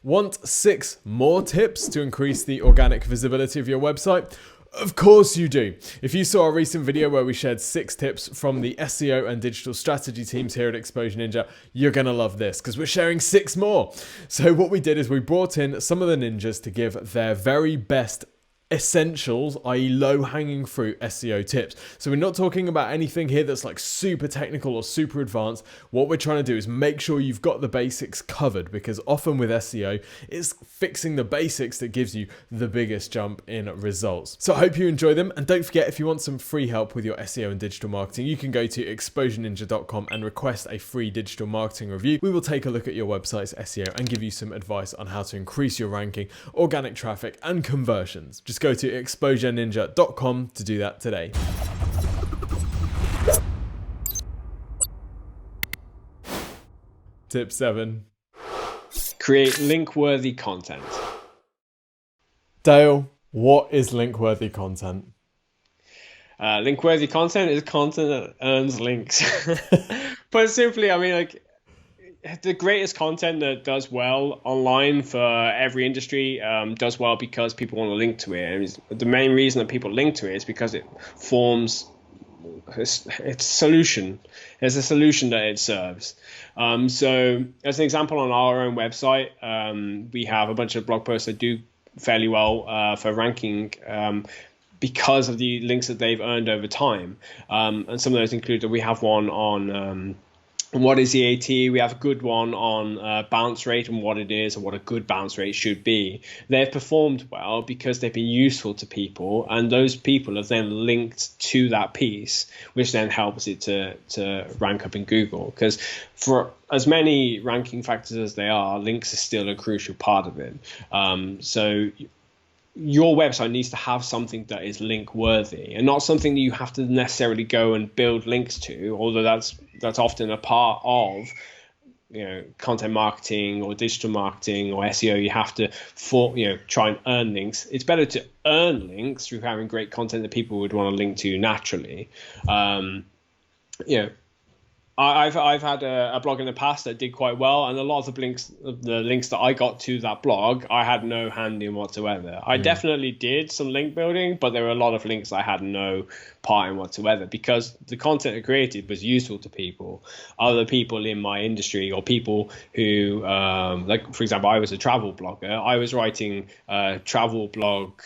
Want 6 more tips to increase the organic visibility of your website? Of course you do. If you saw our recent video where we shared 6 tips from the SEO and digital strategy teams here at Exposure Ninja, you're going to love this because we're sharing 6 more. So what we did is we brought in some of the ninjas to give their very best essentials, i.e. low-hanging fruit SEO tips. So we're not talking about anything here that's like super technical or super advanced. What we're trying to do is make sure you've got the basics covered, because often with SEO, it's fixing the basics that gives you the biggest jump in results. So I hope you enjoy them. And don't forget, if you want some free help with your SEO and digital marketing, you can go to exposureninja.com and request a free digital marketing review. We will take a look at your website's SEO and give you some advice on how to increase your ranking, organic traffic, and conversions. Just go to exposureninja.com to do that today. Tip 7. Create link-worthy content. Dale, what is link-worthy content? Link-worthy content is content that earns links. But simply, I mean, like, the greatest content that does well online for every industry does well because people want to link to it. And the main reason that people link to it is because it forms it's a solution. There's a solution that it serves. So as an example, on our own website, we have a bunch of blog posts that do fairly well for ranking because of the links that they've earned over time. And some of those include that we have one on what is EAT? We have a good one on bounce rate and what it is and what a good bounce rate should be. They've performed well because they've been useful to people, and those people have then linked to that piece, which then helps it to rank up in Google. Because for as many ranking factors as they are, links are still a crucial part of it. So your website needs to have something that is link worthy and not something that you have to necessarily go and build links to, although that's often a part of content marketing or digital marketing or SEO. You have to try and earn links. It's better to earn links through having great content that people would want to link to naturally. I've had a blog in the past that did quite well, and a lot of the links that I got to that blog, I had no hand in whatsoever. I definitely did some link building, but there were a lot of links I had no part in whatsoever because the content I created was useful to people, other people in my industry, or people who, like for example, I was a travel blogger. I was writing travel blog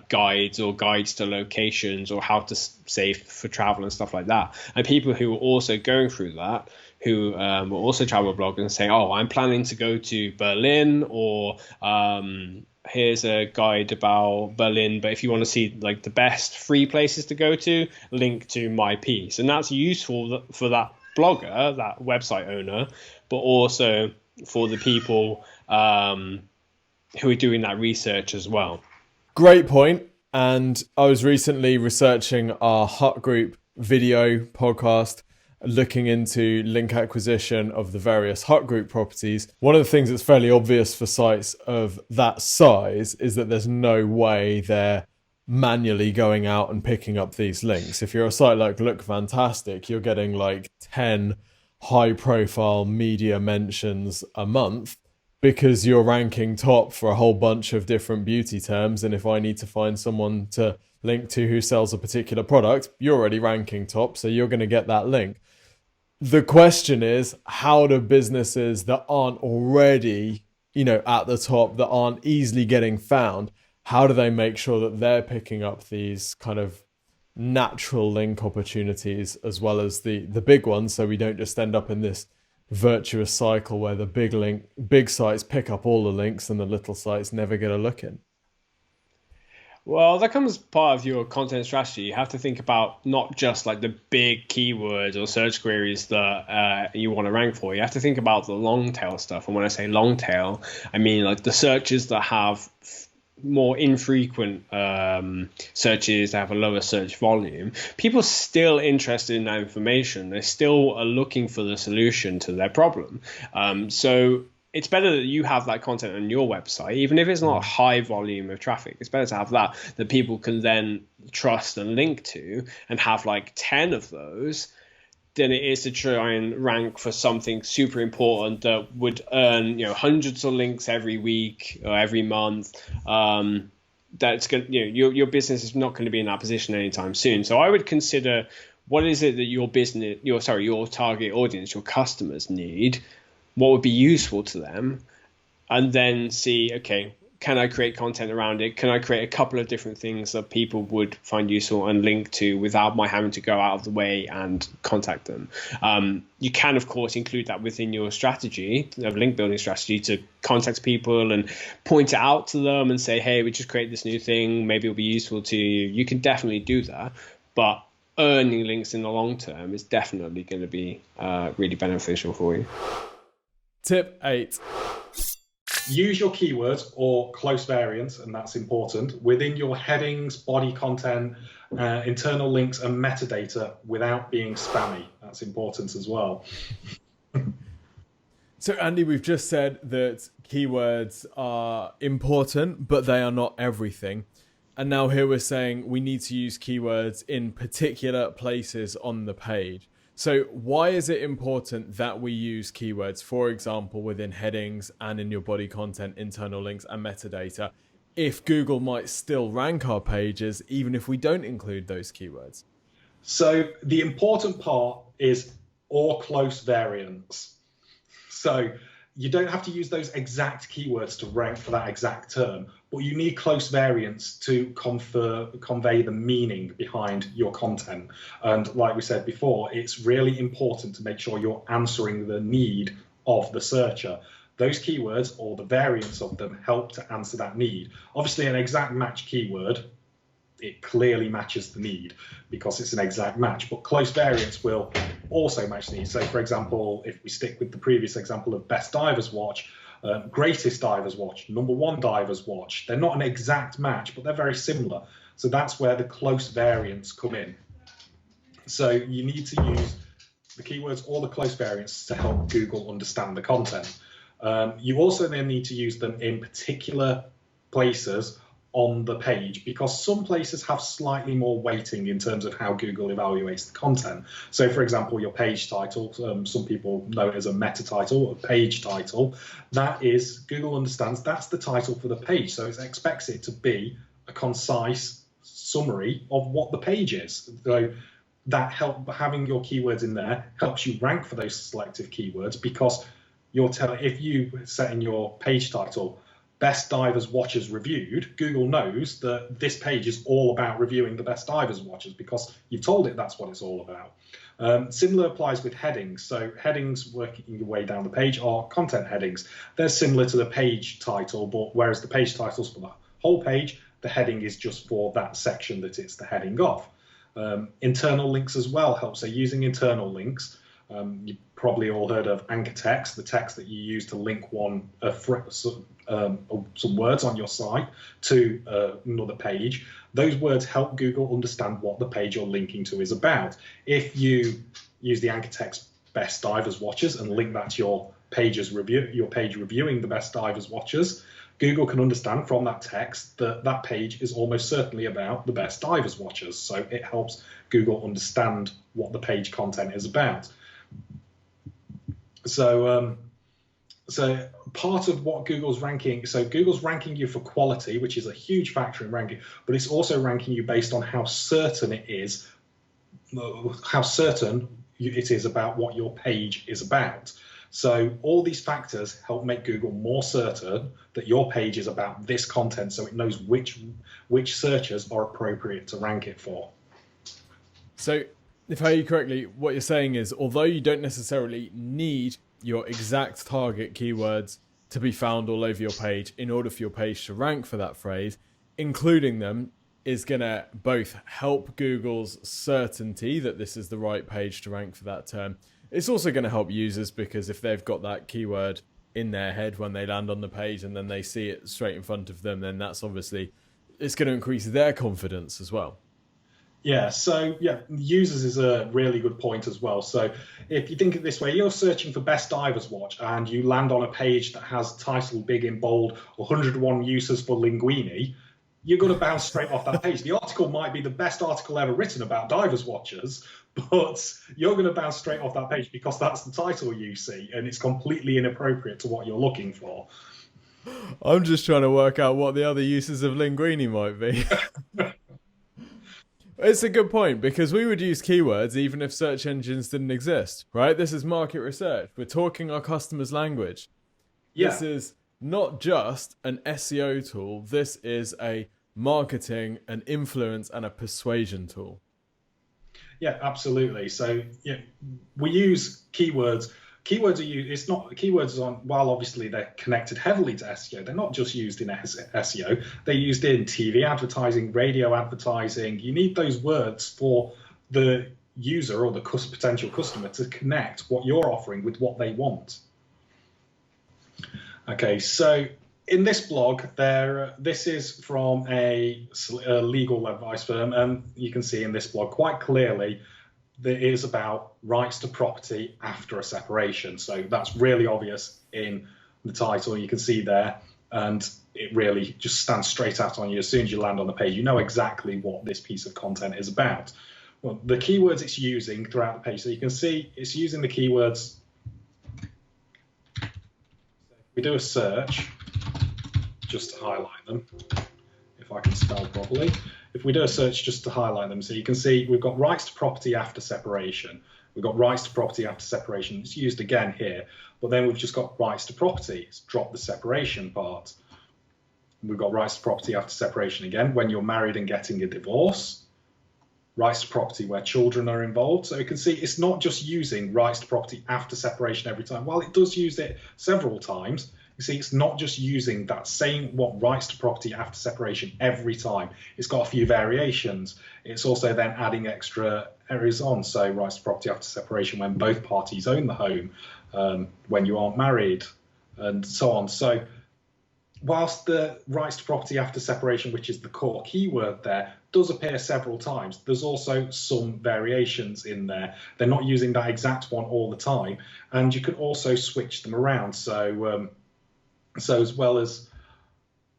guides or guides to locations or how to save for travel and stuff like that. And people who were also going through that, who were also travel bloggers and saying, oh, I'm planning to go to Berlin, or here's a guide about Berlin, but if you want to see like the best free places to go to, link to my piece. And that's useful for that blogger, that website owner, but also for the people who are doing that research as well. Great point. And I was recently researching our Hut Group video podcast, looking into link acquisition of the various Hut Group properties. One of the things that's fairly obvious for sites of that size is that there's no way they're manually going out and picking up these links. If you're a site like Look Fantastic, you're getting like 10 high profile media mentions a month, because you're ranking top for a whole bunch of different beauty terms. And if I need to find someone to link to who sells a particular product, you're already ranking top, so you're going to get that link. The question is, how do businesses that aren't already, at the top, that aren't easily getting found, how do they make sure that they're picking up these kind of natural link opportunities as well as the big ones, so we don't just end up in this virtuous cycle where the big sites pick up all the links and the little sites never get a look in? Well, that comes part of your content strategy. You have to think about not just like the big keywords or search queries that you want to rank for. You have to think about the long tail stuff. And when I say long tail, I mean like the searches that have more infrequent searches, that have a lower search volume. People are still interested in that information. They still are looking for the solution to their problem. So it's better that you have that content on your website, even if it's not a high volume of traffic. It's better to have that people can then trust and link to, and have like 10 of those than it is to try and rank for something super important that would earn hundreds of links every week or every month. That's going your business is not going to be in that position anytime soon. So I would consider, what is it that your target audience, your customers need, what would be useful to them, and then see, okay, can I create content around it? Can I create a couple of different things that people would find useful and link to without my having to go out of the way and contact them? You can, of course, include that within your strategy, link building strategy, to contact people and point it out to them and say, hey, we just created this new thing. Maybe it'll be useful to you. You can definitely do that. But earning links in the long term is definitely going to be really beneficial for you. Tip 8. Use your keywords or close variants, and that's important, within your headings, body content, internal links, and metadata without being spammy. That's important as well. So, Andy, we've just said that keywords are important, but they are not everything. And now here we're saying we need to use keywords in particular places on the page. So why is it important that we use keywords, for example, within headings and in your body content, internal links and metadata, if Google might still rank our pages, even if we don't include those keywords? So the important part is or close variants. So you don't have to use those exact keywords to rank for that exact term, but you need close variants to convey the meaning behind your content. And like we said before, it's really important to make sure you're answering the need of the searcher. Those keywords or the variants of them help to answer that need. Obviously, an exact match keyword, it clearly matches the need because it's an exact match, but close variants will also match the need. So for example, if we stick with the previous example of best divers watch, greatest divers watch, number one divers watch, they're not an exact match, but they're very similar. So that's where the close variants come in. So you need to use the keywords or the close variants to help Google understand the content. You also then need to use them in particular places on the page, because some places have slightly more weighting in terms of how Google evaluates the content. So for example, your page title, some people know it as a meta title, a page title, that is, Google understands that's the title for the page. So it expects it to be a concise summary of what the page is. So that having your keywords in there helps you rank for those selective keywords, because if you set in your page title, best divers watches reviewed, Google knows that this page is all about reviewing the best divers watches because you've told it that's what it's all about. Similar applies with headings. So headings, working your way down the page, are content headings. They're similar to the page title, but whereas the page title's for the whole page, the heading is just for that section that it's the heading of. Internal links as well help. So using internal links, you've probably all heard of anchor text, the text that you use to link some words on your site to another page. Those words help Google understand what the page you're linking to is about. If you use the anchor text best divers watches and link that to your page reviewing the best divers watches, Google can understand from that text that that page is almost certainly about the best divers watches. So it helps Google understand what the page content is about. So part of what Google's ranking, so Google's ranking you for quality, which is a huge factor in ranking, but it's also ranking you based on how certain it is about what your page is about. So all these factors help make Google more certain that your page is about this content, so it knows which searchers are appropriate to rank it for. So if I hear you correctly, what you're saying is, although you don't necessarily need your exact target keywords to be found all over your page in order for your page to rank for that phrase, including them is going to both help Google's certainty that this is the right page to rank for that term. It's also going to help users, because if they've got that keyword in their head when they land on the page and then they see it straight in front of them, then that's obviously, it's going to increase their confidence as well. Yeah, so users is a really good point as well. So if you think of it this way, you're searching for best divers watch and you land on a page that has title big in bold, 101 uses for linguini, you're going to bounce straight off that page. The article might be the best article ever written about divers watchers, but you're going to bounce straight off that page because that's the title you see, and it's completely inappropriate to what you're looking for. I'm just trying to work out what the other uses of linguini might be. It's a good point, because we would use keywords even if search engines didn't exist, right? This is market research. We're talking our customers' language. Yeah. This is not just an SEO tool. This is a marketing, an influence, and a persuasion tool. Yeah, absolutely. So yeah, we use keywords. Keywords are used. It's not keywords on. While obviously they're connected heavily to SEO, they're not just used in SEO. They're used in TV advertising, radio advertising. You need those words for the user or the potential customer to connect what you're offering with what they want. Okay, so in this blog, this is from a legal advice firm, and you can see in this blog quite clearly that it is about rights to property after a separation. So that's really obvious in the title. You can see there, and it really just stands straight out on you. As soon as you land on the page, you know exactly what this piece of content is about. Well, the keywords it's using throughout the page, so you can see it's using the keywords. If we do a search, just to highlight them, if I can spell properly. If we do a search just to highlight them, so you can see we've got rights to property after separation. We've got rights to property after separation. It's used again here, but then we've just got rights to property. It's dropped the separation part. We've got rights to property after separation again, when you're married and getting a divorce. Rights to property where children are involved. So you can see it's not just using rights to property after separation every time. While it does use it several times, you see, it's not just using that same rights to property after separation every time. It's got a few variations. It's also then adding extra areas on. So rights to property after separation when both parties own the home, when you aren't married, and so on. So whilst the rights to property after separation, which is the core keyword there, does appear several times, there's also some variations in there. They're not using that exact one all the time. And you can also switch them around. So as well as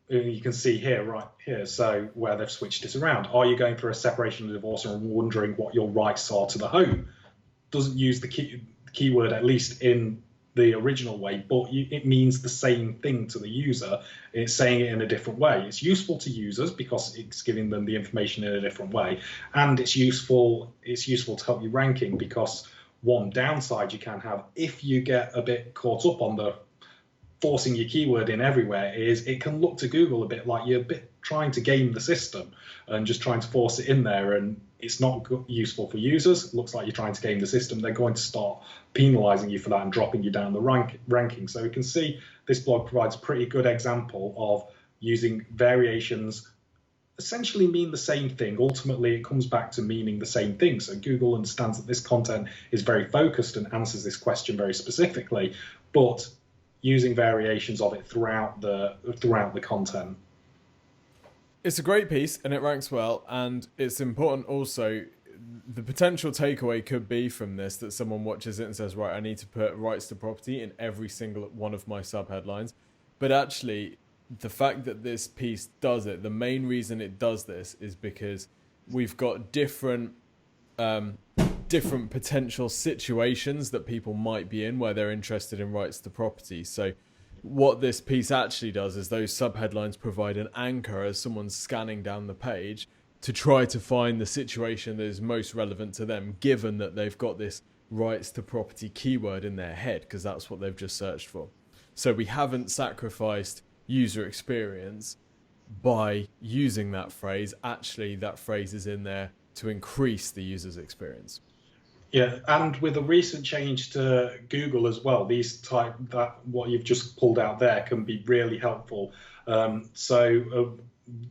you can see here, right here, so where they've switched it around. Are you going through a separation or divorce and wondering what your rights are to the home? Doesn't use the keyword, at least in the original way, but it means the same thing to the user. It's saying it in a different way. It's useful to users because it's giving them the information in a different way, and it's useful to help you ranking, because one downside you can have if you get a bit caught up on the forcing your keyword in everywhere is it can look to Google a bit like you're a bit trying to game the system and just trying to force it in there, and it's not useful for users. It looks like you're trying to game the system. They're going to start penalizing you for that and dropping you down the ranking. So we can see this blog provides a pretty good example of using variations essentially mean the same thing. Ultimately, it comes back to meaning the same thing. So Google understands that this content is very focused and answers this question very specifically, but using variations of it throughout the content. It's a great piece and it ranks well, and it's important also. The potential takeaway could be from this that someone watches it and says, right, I need to put rights to property in every single one of my subheadlines. But actually, the fact that this piece does it, the main reason it does this is because we've got different potential situations that people might be in where they're interested in rights to property. So what this piece actually does is those subheadlines provide an anchor as someone's scanning down the page to try to find the situation that is most relevant to them, given that they've got this rights to property keyword in their head, because that's what they've just searched for. So we haven't sacrificed user experience by using that phrase. Actually, that phrase is in there to increase the user's experience. Yeah, and with a recent change to Google as well, what you've just pulled out there can be really helpful. So a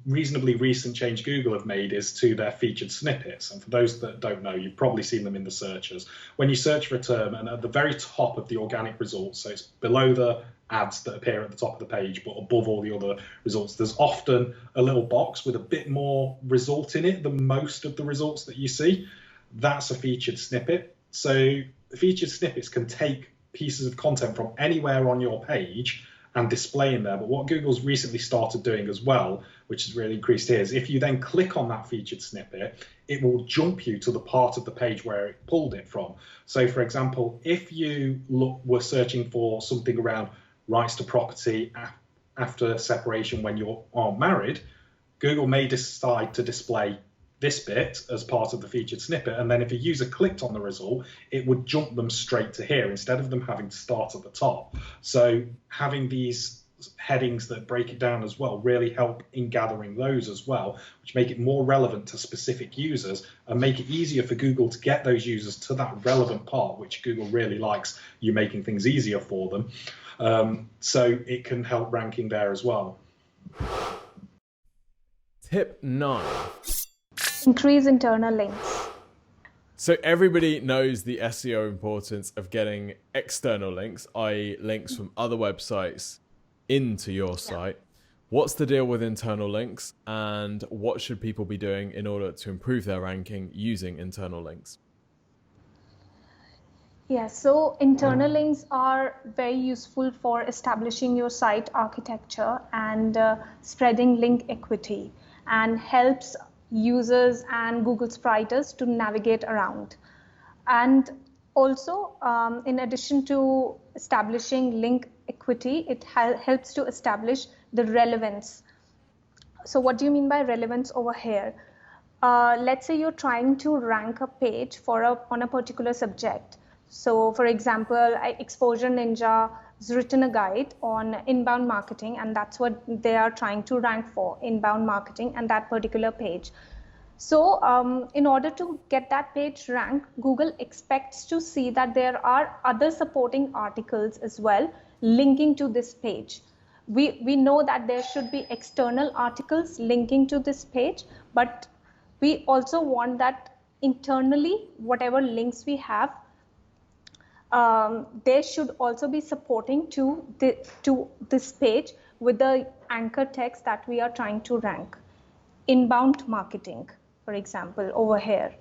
reasonably recent change Google have made is to their featured snippets. And for those that don't know, you've probably seen them in the searches. When you search for a term, and at the very top of the organic results, so it's below the ads that appear at the top of the page, but above all the other results, there's often a little box with a bit more result in it than most of the results that you see. That's a featured snippet. So featured snippets can take pieces of content from anywhere on your page and displaying there. But what Google's recently started doing as well, which has really increased here, is if you then click on that featured snippet, it will jump you to the part of the page where it pulled it from. So for example, if you were searching for something around rights to property after separation when you aren't married, Google may decide to display this bit as part of the featured snippet, and then if a user clicked on the result, it would jump them straight to here instead of them having to start at the top. So having these headings that break it down as well really help in gathering those as well, which make it more relevant to specific users and make it easier for Google to get those users to that relevant part, which Google really likes you making things easier for them. So it can help ranking there as well. Tip 9. Increase internal links. So everybody knows the SEO importance of getting external links, i.e. links from other websites into your site. What's the deal with internal links, and what should people be doing in order to improve their ranking using internal links? Yeah, so internal links are very useful for establishing your site architecture and spreading link equity, and helps users and Google's writers to navigate around. And also, in addition to establishing link equity, it helps to establish the relevance. So what do you mean by relevance over here? Let's say you're trying to rank a page on a particular subject. So for example, Exposure Ninja has written a guide on inbound marketing, and that's what they are trying to rank for, inbound marketing and that particular page. So in order to get that page ranked, Google expects to see that there are other supporting articles as well linking to this page. We know that there should be external articles linking to this page, but we also want that internally, whatever links we have, they should also be supporting to this page with the anchor text that we are trying to rank. Inbound marketing, for example, over here.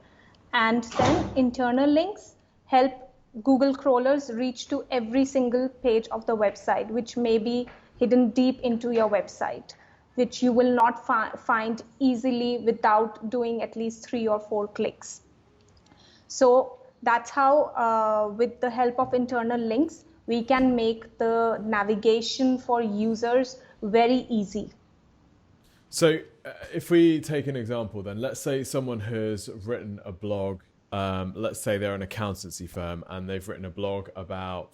And then internal links help Google crawlers reach to every single page of the website, which may be hidden deep into your website, which you will not find easily without doing at least 3 or 4 clicks. So that's how, with the help of internal links, we can make the navigation for users very easy. So if we take an example, then let's say someone has written a blog. Let's say they're an accountancy firm and they've written a blog about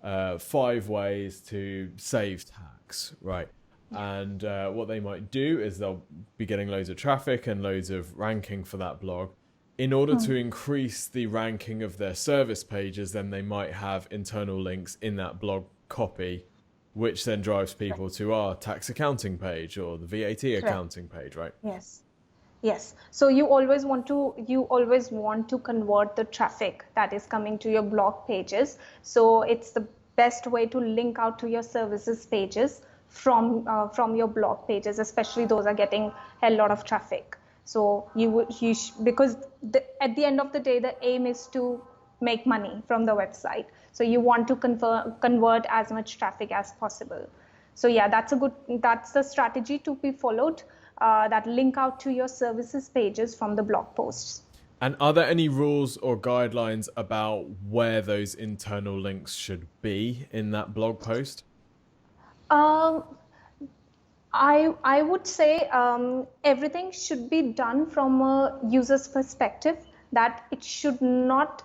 5 ways to save tax, right? And what they might do is they'll be getting loads of traffic and loads of ranking for that blog. In order to increase the ranking of their service pages, then they might have internal links in that blog copy, which then drives people to our tax accounting page or the VAT accounting page, right? Yes. So you always want to convert the traffic that is coming to your blog pages. So it's the best way to link out to your services pages from your blog pages, especially those are getting a lot of traffic. So because at the end of the day, the aim is to make money from the website. So you want to convert as much traffic as possible. So yeah, that's the strategy to be followed, that link out to your services pages from the blog posts. And are there any rules or guidelines about where those internal links should be in that blog post? I would say everything should be done from a user's perspective, that it should not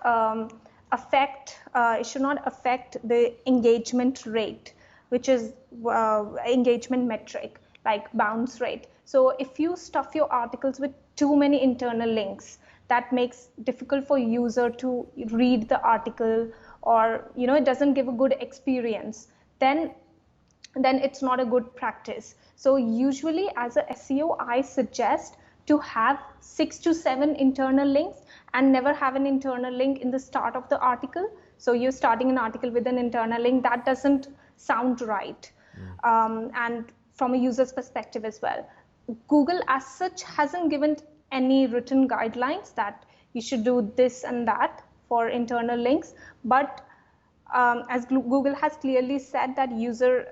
affect the engagement rate, which is engagement metric like bounce rate. So if you stuff your articles with too many internal links, that makes difficult for user to read the article, or it doesn't give a good experience, then it's not a good practice. So usually as a SEO, I suggest to have 6 to 7 internal links and never have an internal link in the start of the article. So you're starting an article with an internal link, that doesn't sound right. And from a user's perspective as well. Google as such hasn't given any written guidelines that you should do this and that for internal links, but as Google has clearly said that user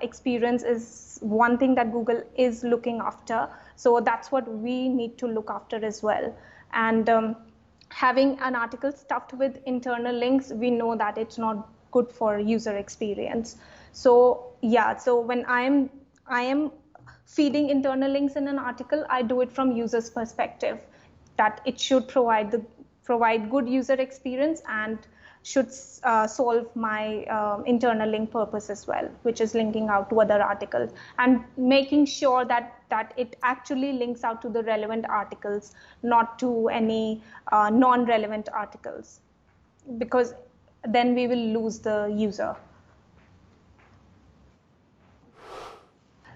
experience is one thing that Google is looking after. So that's what we need to look after as well. And having an article stuffed with internal links, we know that it's not good for user experience. So yeah, so when I am feeding internal links in an article, I do it from user's perspective, that it should provide good user experience and should solve my internal link purpose as well, which is linking out to other articles and making sure that it actually links out to the relevant articles, not to any non-relevant articles, because then we will lose the user.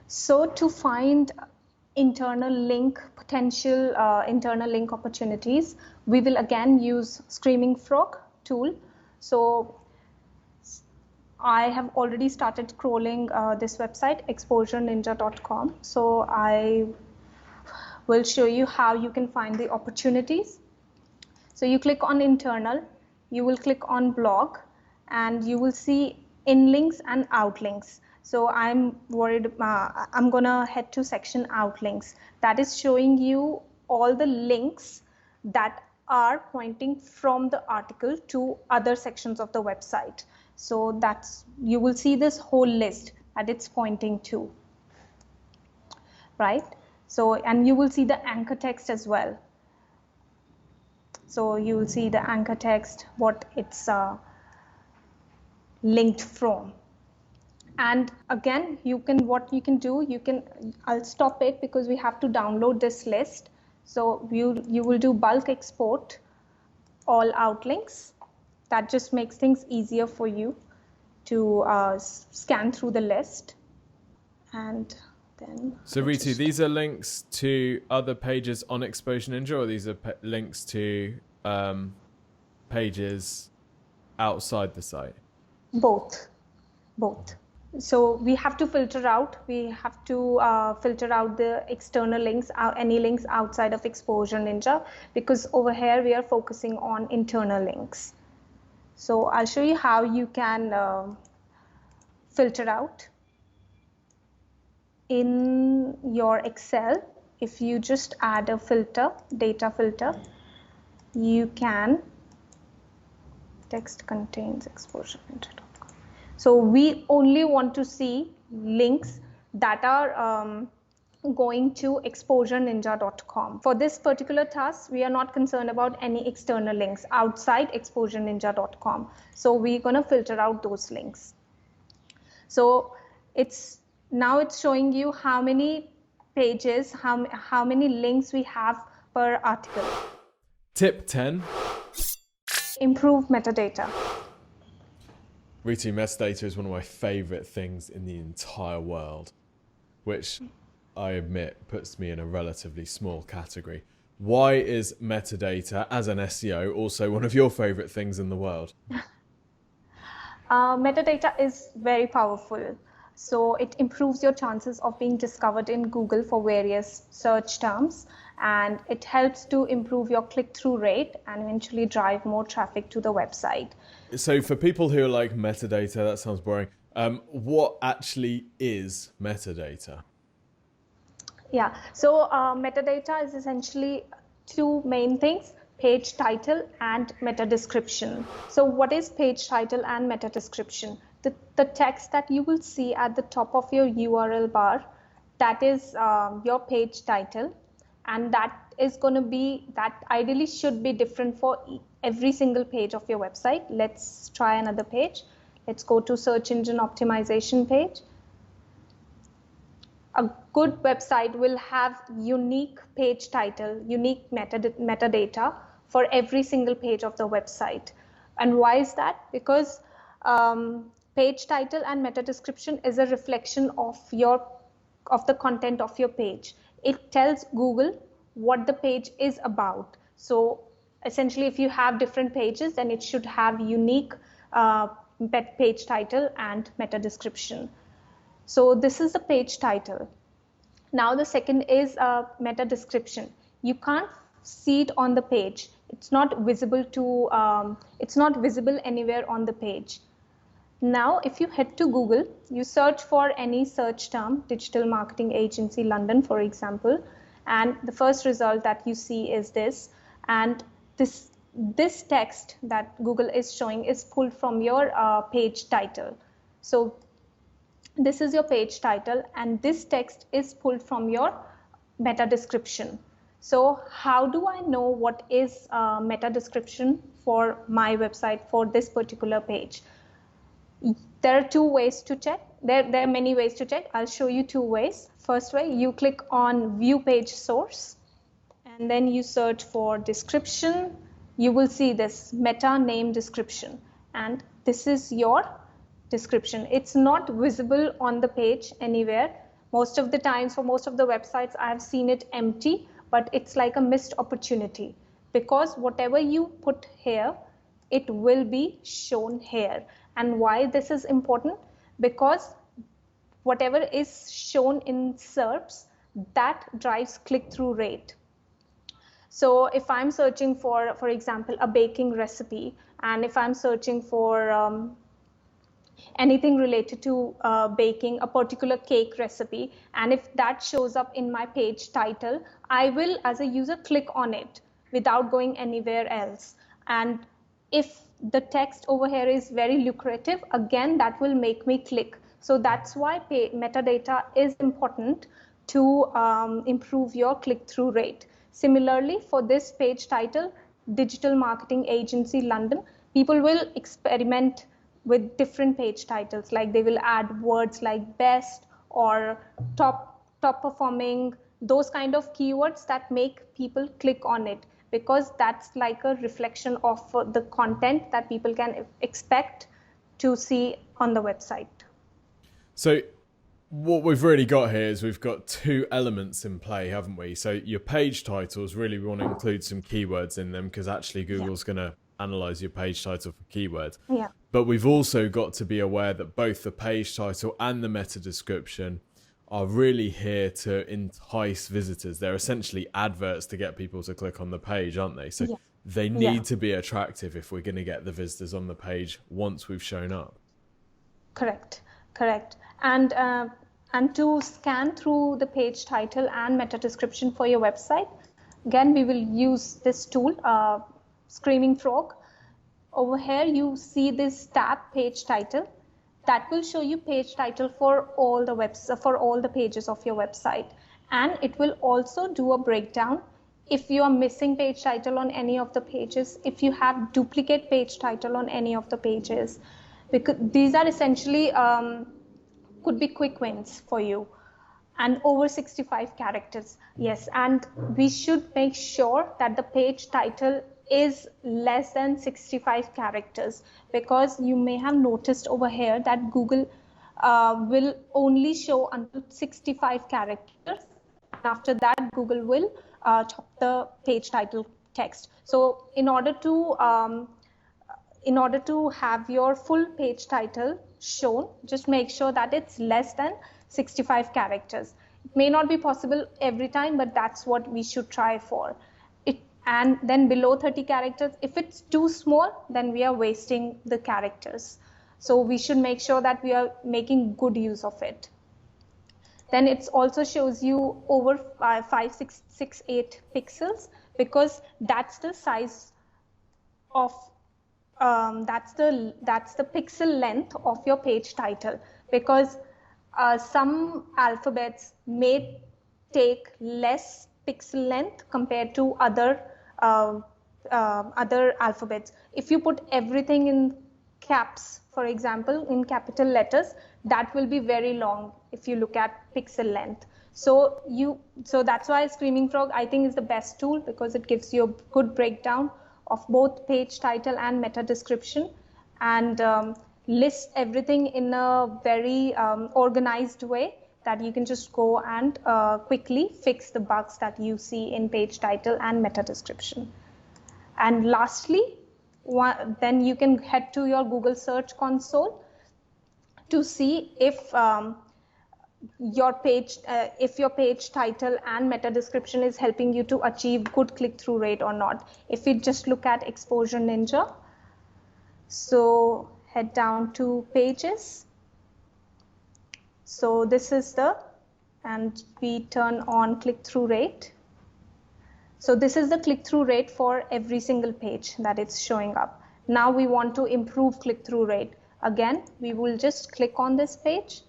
So to find potential internal link opportunities, we will again use Screaming Frog tool. So I have already started scrolling this website, exposureninja.com. So I will show you how you can find the opportunities. So you click on internal, you will click on blog, and you will see in links and out links. So I'm gonna head to section outlinks. That is showing you all the links that are pointing from the article to other sections of the website. So you will see this whole list that it's pointing to, right? So, and you will see the anchor text as well. So you will see the anchor text, what it's linked from. And again, I'll stop it because we have to download this list. So you will do bulk export all outlinks. That just makes things easier for you to scan through the list. And then. So Ritu, these are links to other pages on Exposure Ninja, or these are links to pages outside the site? Both. So we have to filter out the external links, any links outside of Exposure Ninja, because over here we are focusing on internal links. So I'll show you how you can filter out. In your Excel, if you just add a filter, data filter, you can text contains exposure ninja.com. So we only want to see links that are going to exposureninja.com. For this particular task, we are not concerned about any external links outside exposureninja.com. So we're going to filter out those links. So now it's showing you how many pages, how many links we have per article. Tip 10. Improve metadata. Ritu, metadata is one of my favorite things in the entire world, which I admit puts me in a relatively small category. Why is metadata, as an SEO, also one of your favorite things in the world? Metadata is very powerful. So it improves your chances of being discovered in Google for various search terms, and it helps to improve your click-through rate and eventually drive more traffic to the website. So for people who are like, metadata, that sounds boring, what actually is metadata? Yeah, so metadata is essentially two main things: page title and meta description. So what is page title and meta description? The text that you will see at the top of your URL bar, that is your page title, and that ideally should be different for every single page of your website. Let's try another page. Let's go to search engine optimization page. A good website will have unique page title, unique metadata for every single page of the website. And why is that? Because page title and meta description is a reflection of the content of your page. It tells Google what the page is about. So essentially, if you have different pages, then it should have unique page title and meta description. So this is the page title. Now the second is meta description. You can't see it on the page. It's not visible anywhere on the page. Now, if you head to Google, you search for any search term, digital marketing agency London, for example, and the first result that you see is this. And this text that Google is showing is pulled from your page title. So this is your page title, and this text is pulled from your meta description. So how do I know what is meta description for my website for this particular page? There are two ways to check. There are many ways to check. I'll show you two ways. First way, you click on view page source, and then you search for description. You will see this meta name description, and this is your description. It's not visible on the page anywhere. Most of the times, for most of the websites, I have seen it empty, but it's like a missed opportunity, because whatever you put here, it will be shown here. And why this is important? Because whatever is shown in SERPs, that drives click-through rate. So if I'm searching for example, a baking recipe, and if I'm searching for anything related to baking, a particular cake recipe, and if that shows up in my page title, I will, as a user, click on it without going anywhere else. And if the text over here is very lucrative, again, that will make me click. So that's why metadata is important to improve your click-through rate. Similarly, for this page title, Digital Marketing Agency London, people will experiment with different page titles, like they will add words like best or top performing, those kind of keywords that make people click on it, because that's like a reflection of the content that people can expect to see on the website. So what we've really got here is we've got two elements in play, haven't we? So your page titles, really we want to include some keywords in them, because actually Google's going to analyze your page title for keywords. Yeah. But we've also got to be aware that both the page title and the meta description are really here to entice visitors. They're essentially adverts to get people to click on the page, aren't they? So they need to be attractive if we're going to get the visitors on the page once we've shown up. Correct. And to scan through the page title and meta description for your website, again, we will use this tool, Screaming Frog. Over here, you see this tab, page title. That will show you page title for all the pages of your website, and it will also do a breakdown if you are missing page title on any of the pages, if you have duplicate page title on any of the pages, because these are essentially could be quick wins for you. And over 65 characters, yes, and we should make sure that the page title is less than 65 characters, because you may have noticed over here that Google will only show until 65 characters. After that, Google will chop the page title text. So in order to have your full page title shown, just make sure that it's less than 65 characters. It may not be possible every time, but that's what we should try for. And then below 30 characters, if it's too small, then we are wasting the characters. So we should make sure that we are making good use of it. Then it also shows you over 5668 pixels, because that's the size of that's the pixel length of your page title, because some alphabets may take less pixel length compared to other alphabets. If you put everything in caps, for example, in capital letters, that will be very long if you look at pixel length. So that's why Screaming Frog, I think, is the best tool, because it gives you a good breakdown of both page title and meta description, and lists everything in a very organized way that you can just go and quickly fix the bugs that you see in page title and meta description. And lastly, then you can head to your Google Search Console to see if your page title and meta description is helping you to achieve good click-through rate or not. If we just look at Exposure Ninja, so head down to pages. So this is and we turn on click-through rate. So this is the click-through rate for every single page that it's showing up. Now we want to improve click-through rate. Again, we will just click on this page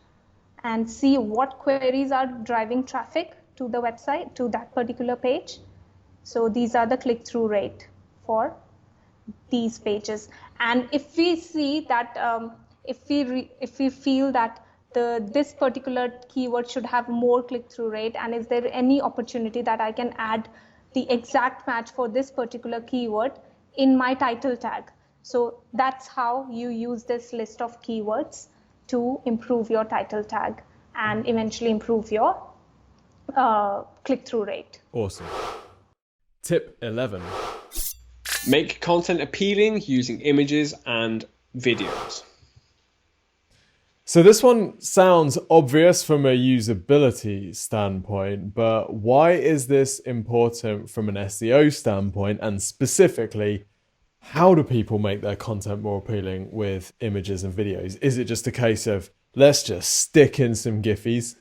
and see what queries are driving traffic to the website, to that particular page. So these are the click-through rate for these pages. And if we see that, if we feel that this particular keyword should have more click-through rate, and is there any opportunity that I can add the exact match for this particular keyword in my title tag. So that's how you use this list of keywords to improve your title tag and eventually improve your click-through rate. Awesome. Tip 11. Make content appealing using images and videos. So this one sounds obvious from a usability standpoint, but why is this important from an SEO standpoint? And specifically, how do people make their content more appealing with images and videos? Is it just a case of, let's just stick in some Giphies?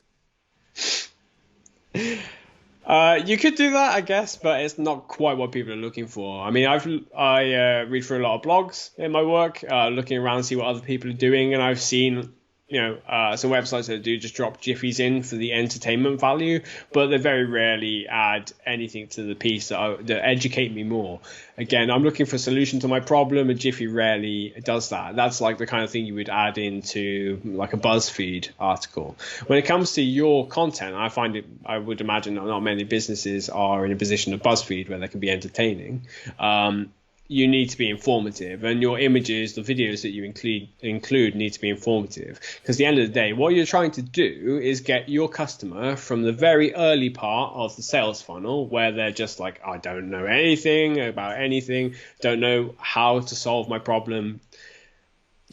You could do that, I guess, but it's not quite what people are looking for. I mean, I read through a lot of blogs in my work, looking around to see what other people are doing, and I've seen some websites that do just drop Giphies in for the entertainment value, but they very rarely add anything to the piece that educate me more. Again, I'm looking for a solution to my problem, and Giphy rarely does that. That's like the kind of thing you would add into like a BuzzFeed article. When it comes to your content, I would imagine that not many businesses are in a position of BuzzFeed where they can be entertaining. You need to be informative, and your images, the videos that you include need to be informative, because at the end of the day, what you're trying to do is get your customer from the very early part of the sales funnel, where they're just like, I don't know anything about anything, don't know how to solve my problem,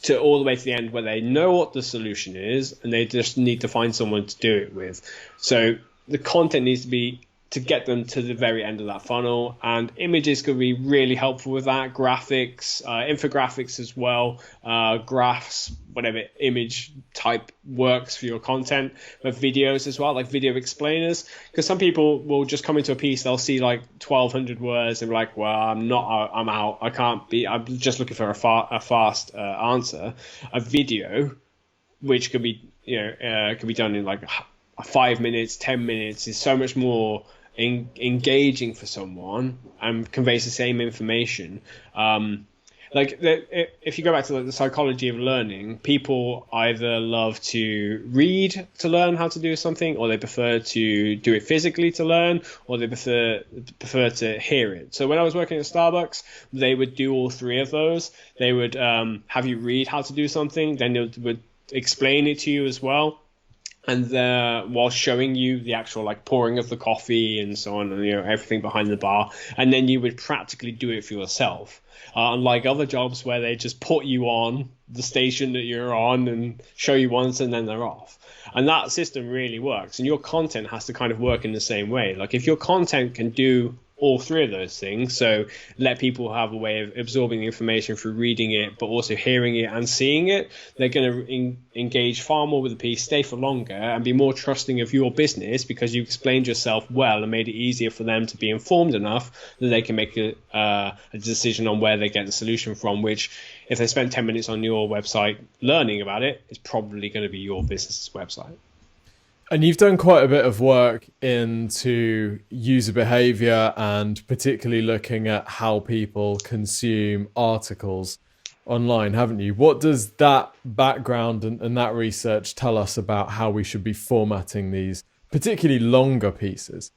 to all the way to the end where they know what the solution is and they just need to find someone to do it with. So the content needs to be to get them to the very end of that funnel, and images could be really helpful with that. Graphics, infographics as well, graphs, whatever image type works for your content, but videos as well, like video explainers, because some people will just come into a piece, they'll see like 1,200 words and be like, well, I'm out, I'm just looking for a fast answer. A video, which could be could be done in like 5 minutes, 10 minutes, is so much more engaging for someone and conveys the same information. If you go back to the psychology of learning, people either love to read to learn how to do something, or they prefer to do it physically to learn, or they prefer to hear it. So when I was working at Starbucks, they would do all three of those. They would have you read how to do something, then they would explain it to you as well, and while showing you the actual like pouring of the coffee and so on, and everything behind the bar, and then you would practically do it for yourself. Unlike other jobs where they just put you on the station that you're on and show you once and then they're off. And that system really works, and your content has to kind of work in the same way. Like if your content can do all three of those things, so let people have a way of absorbing the information through reading it, but also hearing it and seeing it, they're going to engage far more with the piece, stay for longer, and be more trusting of your business because you explained yourself well and made it easier for them to be informed enough that they can make a decision on where they get the solution from, which if they spend 10 minutes on your website learning about it, it's probably going to be your business's website. And you've done quite a bit of work into user behavior and particularly looking at how people consume articles online, haven't you? What does that background and that research tell us about how we should be formatting these particularly longer pieces?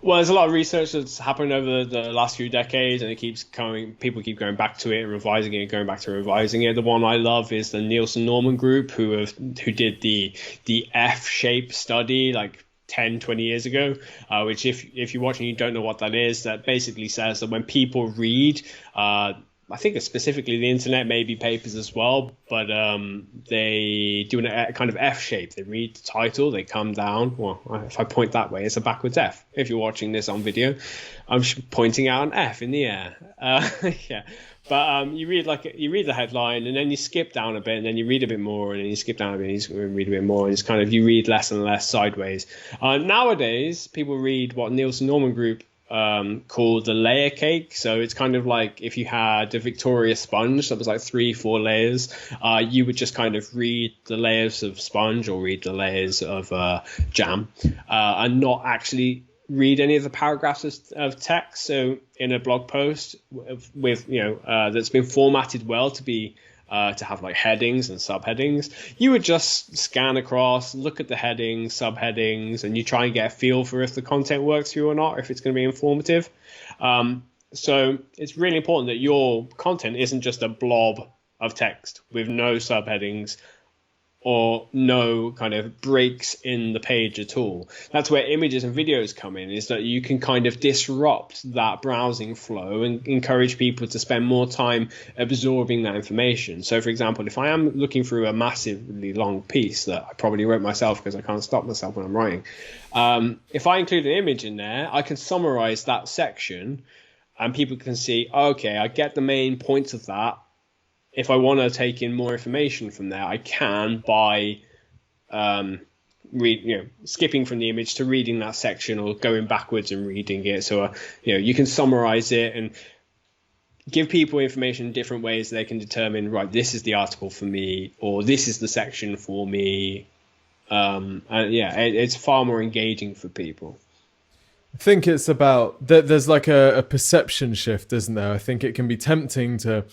Well, there's a lot of research that's happened over the last few decades, and it keeps coming. People keep going back to it and revising it, going back to revising it. The one I love is the Nielsen Norman group, who did the F-shape study like 10, 20 years ago, which if you're watching, you don't know what that is. That basically says that when people read, I think specifically the internet, maybe papers as well, but they do a kind of F shape. They read the title, they come down. Well, if I point that way, it's a backwards F. If you're watching this on video, I'm pointing out an F in the air. Yeah, but you read the headline, and then you skip down a bit, and then you read a bit more, and then you skip down a bit, and you read a bit more, and it's kind of you read less and less sideways. Nowadays, people read what Nielsen Norman Group called the layer cake. So it's kind of like if you had a Victoria sponge that was like 3-4 layers, you would just kind of read the layers of sponge or read the layers of jam, and not actually read any of the paragraphs of text. So in a blog post with that's been formatted well to have like headings and subheadings, you would just scan across, look at the headings, subheadings, and you try and get a feel for if the content works for you or not, if it's going to be informative. So it's really important that your content isn't just a blob of text with no subheadings or no kind of breaks in the page at all. That's where images and videos come in, is that you can kind of disrupt that browsing flow and encourage people to spend more time absorbing that information. So for example, if I am looking through a massively long piece that I probably wrote myself because I can't stop myself when I'm writing, if I include an image in there, I can summarize that section and people can see, okay, I get the main points of that. If I want to take in more information from there, I can by skipping from the image to reading that section or going backwards and reading it. So you can summarize it and give people information in different ways. They can determine, right, this is the article for me, or this is the section for me. It's far more engaging for people. I think it's about there's like a perception shift, isn't there? I think it can be tempting to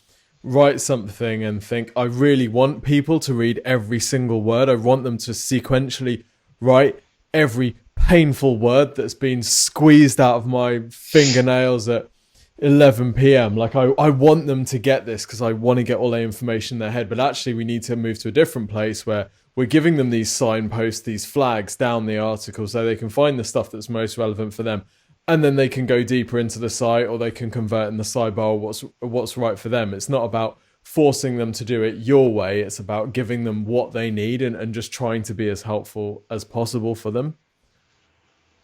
write something and think, I really want people to read every single word. I want them to sequentially write every painful word that's been squeezed out of my fingernails at 11 p.m. Like I want them to get this because I want to get all the information in their head. But actually we need to move to a different place where we're giving them these signposts, these flags down the article so they can find the stuff that's most relevant for them. And then they can go deeper into the site, or they can convert in the sidebar what's right for them. It's not about forcing them to do it your way. It's about giving them what they need and just trying to be as helpful as possible for them.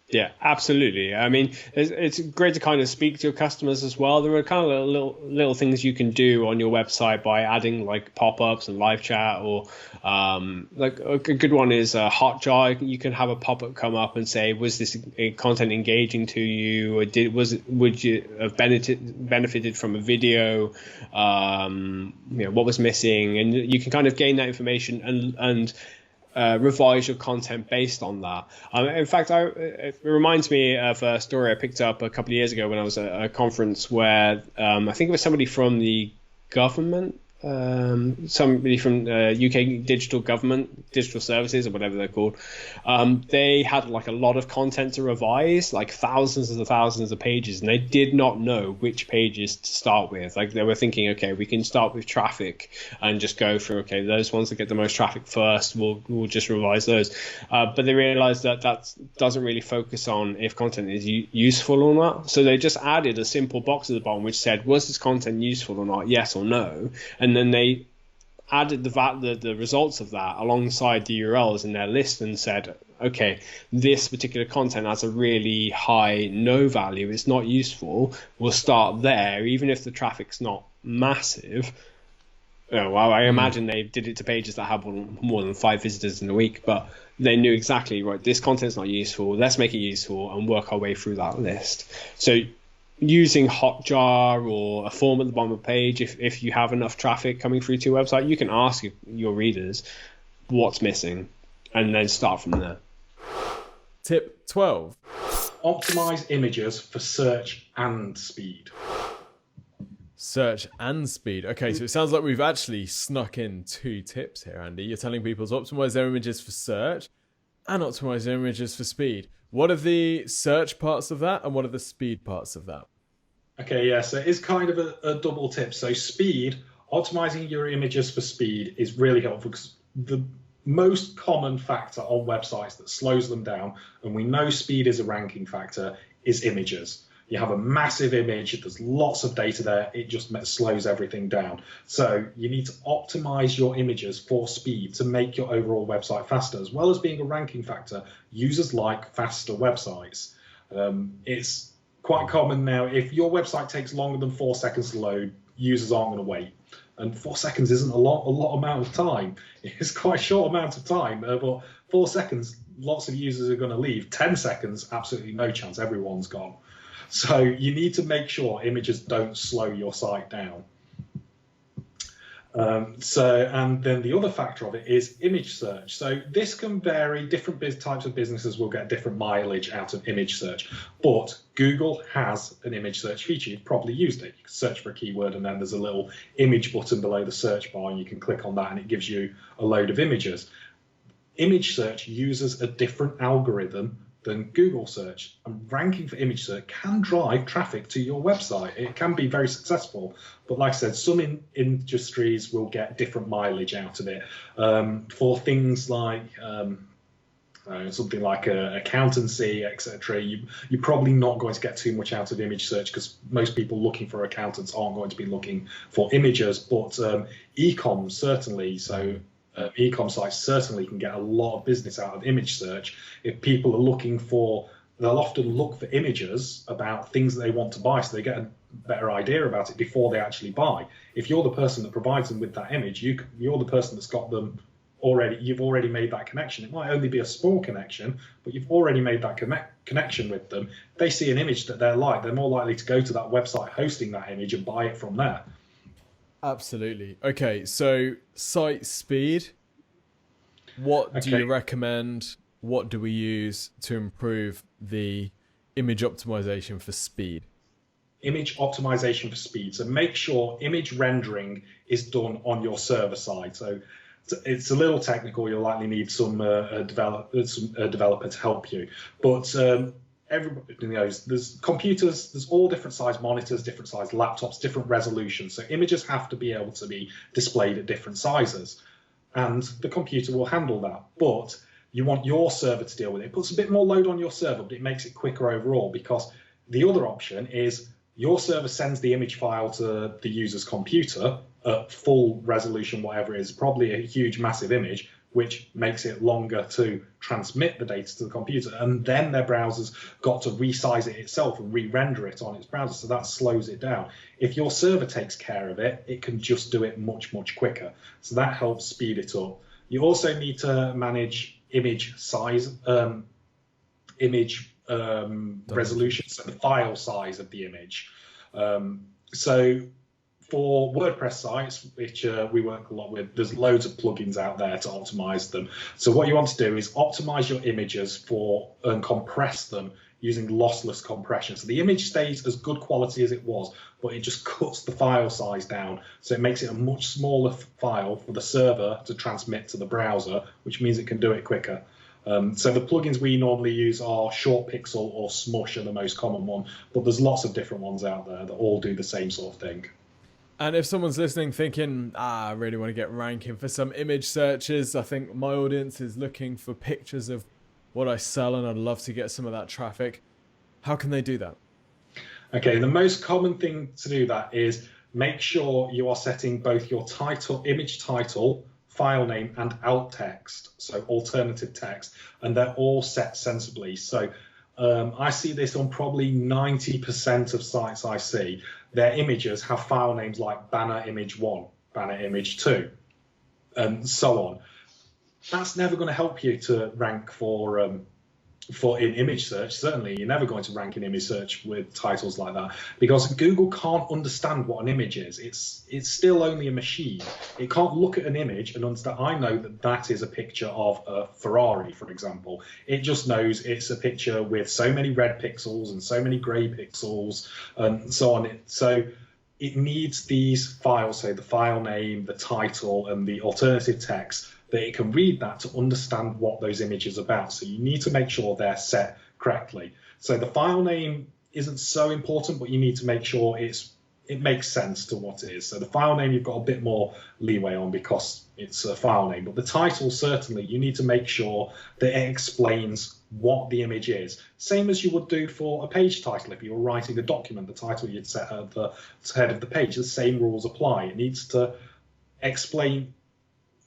Yeah, absolutely. I mean, it's great to kind of speak to your customers as well. There are kind of little things you can do on your website by adding like pop-ups and live chat, or like a good one is Hotjar. You can have a pop-up come up and say, was this content engaging to you, or would you have benefited from a video? What was missing? And you can kind of gain that information and revise your content based on that. In fact, it reminds me of a story I picked up a couple of years ago when I was at a conference where I think it was somebody from the government, somebody from UK digital services or whatever they're called. They had like a lot of content to revise, like thousands of pages, and they did not know which pages to start with. Like they were thinking, okay, we can start with traffic and just go through, okay, those ones that get the most traffic first, we'll just revise those. But they realized that doesn't really focus on if content is useful or not. So they just added a simple box at the bottom which said, was this content useful or not, yes or no? And then they added the results of that alongside the URLs in their list and said, okay, this particular content has a really high no value, it's not useful, we'll start there, even if the traffic's not massive. I imagine they did it to pages that have more than 5 visitors in a week, but they knew exactly, right, this content's not useful, let's make it useful and work our way through that list. So using Hotjar or a form at the bottom of the page, if you have enough traffic coming through to your website, you can ask your readers what's missing and then start from there. Tip 12. Optimize images for search and speed. Search and speed. Okay, so it sounds like we've actually snuck in 2 tips here, Andy. You're telling people to optimize their images for search and optimize their images for speed. What are the search parts of that and what are the speed parts of that? Okay, yeah, so it's kind of a double tip. So speed, optimizing your images for speed is really helpful because the most common factor on websites that slows them down, and we know speed is a ranking factor, is images. You have a massive image, there's lots of data there, it just slows everything down. So you need to optimize your images for speed to make your overall website faster, as well as being a ranking factor. Users like faster websites. It's quite common now, if your website takes longer than 4 seconds to load, users aren't going to wait. And 4 seconds isn't a lot amount of time. It's quite a short amount of time, but 4 seconds, lots of users are going to leave. 10 seconds, absolutely no chance, everyone's gone. So you need to make sure images don't slow your site down. And then the other factor of it is image search. So this can vary. Different types of businesses will get different mileage out of image search. But Google has an image search feature. You've probably used it. You can search for a keyword, and then there's a little image button below the search bar, and you can click on that, and it gives you a load of images. Image search uses a different algorithm than Google search, and ranking for image search can drive traffic to your website. It can be very successful, but like I said, some industries will get different mileage out of it. For things like something like accountancy, etc., you're probably not going to get too much out of image search, because most people looking for accountants aren't going to be looking for images, but e-com certainly. So e-com sites certainly can get a lot of business out of image search. If people are looking for, they'll often look for images about things that they want to buy, so they get a better idea about it before they actually buy. If you're the person that provides them with that image, you're the person that's got them already. You've already made that connection. It might only be a small connection, but you've already made that connection with them. If they see an image that they're more likely to go to that website hosting that image and buy it from there. Absolutely. Okay, so site speed. What do you recommend? What do we use to improve the image optimization for speed? Image optimization for speed. So make sure image rendering is done on your server side. So it's a little technical. You'll likely need some developer to help you. But everybody knows there's computers, there's all different size monitors, different size laptops, different resolutions. So images have to be able to be displayed at different sizes, and the computer will handle that. But you want your server to deal with it. It puts a bit more load on your server, but it makes it quicker overall, because the other option is your server sends the image file to the user's computer at full resolution, whatever it is, probably a huge, massive image, which makes it longer to transmit the data to the computer. And then their browser's got to resize it itself and re-render it on its browser. So that slows it down. If your server takes care of it, it can just do it much, much quicker. So that helps speed it up. You also need to manage image size, resolution, so the file size of the image. So for WordPress sites, which we work a lot with, there's loads of plugins out there to optimize them. So what you want to do is optimize your images and compress them using lossless compression. So the image stays as good quality as it was, but it just cuts the file size down. So it makes it a much smaller file for the server to transmit to the browser, which means it can do it quicker. So the plugins we normally use are Short Pixel or Smush are the most common one, but there's lots of different ones out there that all do the same sort of thing. And if someone's listening thinking, I really want to get ranking for some image searches, I think my audience is looking for pictures of what I sell, and I'd love to get some of that traffic. How can they do that? Okay, the most common thing to do that is make sure you are setting both your title, image title, file name, and alt text, so alternative text, and they're all set sensibly. So I see this on probably 90% of sites I see. Their images have file names like banner image 1, banner image 2, and so on. That's never going to help you to rank for in image search. Certainly, you're never going to rank in image search with titles like that, because Google can't understand what an image is. It's still only a machine. It can't look at an image and understand. I know that is a picture of a Ferrari, for example. It just knows it's a picture with so many red pixels and so many gray pixels and so on. So it needs these files, so the file name, the title, and the alternative text, that it can read that to understand what those images are about. So you need to make sure they're set correctly. So the file name isn't so important, but you need to make sure it's it makes sense to what it is. So the file name you've got a bit more leeway on because it's a file name, but the title, certainly you need to make sure that it explains what the image is. Same as you would do for a page title. If you were writing a document, the title you'd set at the head of the page, the same rules apply. It needs to explain.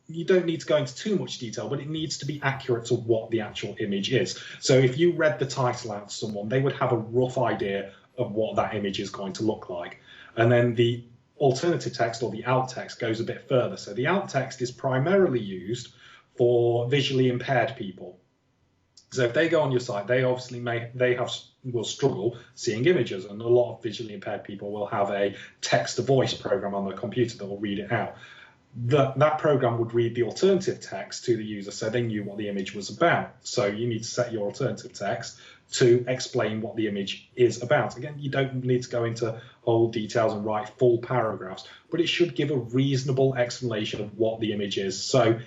You don't need to go into too much detail, but it needs to be accurate to what the actual image is. So if you read the title out to someone, they would have a rough idea of what that image is going to look like. And then the alternative text, or the alt text, goes a bit further. So the alt text is primarily used for visually impaired people. So if they go on your site, they obviously will struggle seeing images, and a lot of visually impaired people will have a text-to-voice program on their computer that will read it out. That program would read the alternative text to the user, so they knew what the image was about. So you need to set your alternative text to explain what the image is about. Again, you don't need to go into whole details and write full paragraphs, but it should give a reasonable explanation of what the image is. So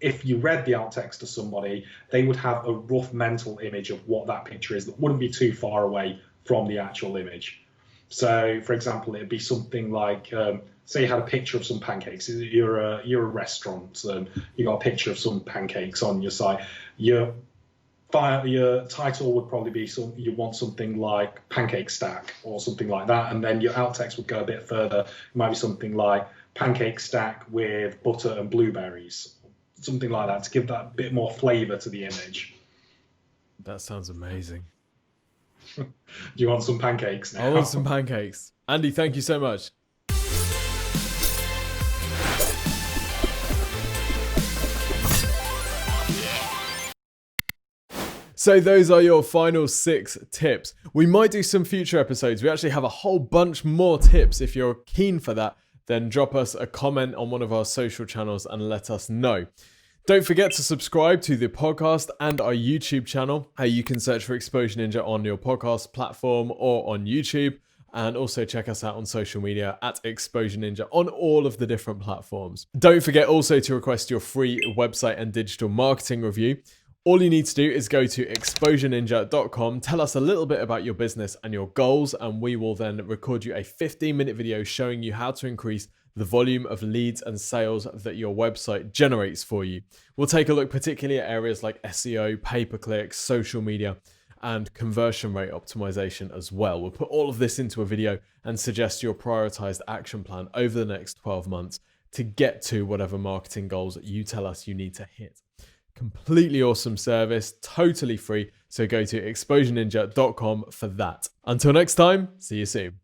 if you read the alt text to somebody, they would have a rough mental image of what that picture is that wouldn't be too far away from the actual image. So, for example, it'd be something like, say you had a picture of some pancakes. You're a restaurant, you got a picture of some pancakes on your site. Your title would probably be you want something like pancake stack or something like that, and then your alt text would go a bit further. It might be something like pancake stack with butter and blueberries, something like that, to give that bit more flavor to the image. That sounds amazing. Do you want some pancakes now? I want some pancakes. Andy, thank you so much. So those are your final 6 tips. We might do some future episodes. We actually have a whole bunch more tips. If you're keen for that, then drop us a comment on one of our social channels and let us know. Don't forget to subscribe to the podcast and our YouTube channel. You can search for Exposure Ninja on your podcast platform or on YouTube. And also check us out on social media at Exposure Ninja on all of the different platforms. Don't forget also to request your free website and digital marketing review. All you need to do is go to exposureninja.com, tell us a little bit about your business and your goals, and we will then record you a 15-minute video showing you how to increase the volume of leads and sales that your website generates for you. We'll take a look particularly at areas like SEO, pay-per-click, social media, and conversion rate optimization as well. We'll put all of this into a video and suggest your prioritized action plan over the next 12 months to get to whatever marketing goals you tell us you need to hit. Completely awesome service, totally free. So go to exposureninja.com for that. Until next time, see you soon.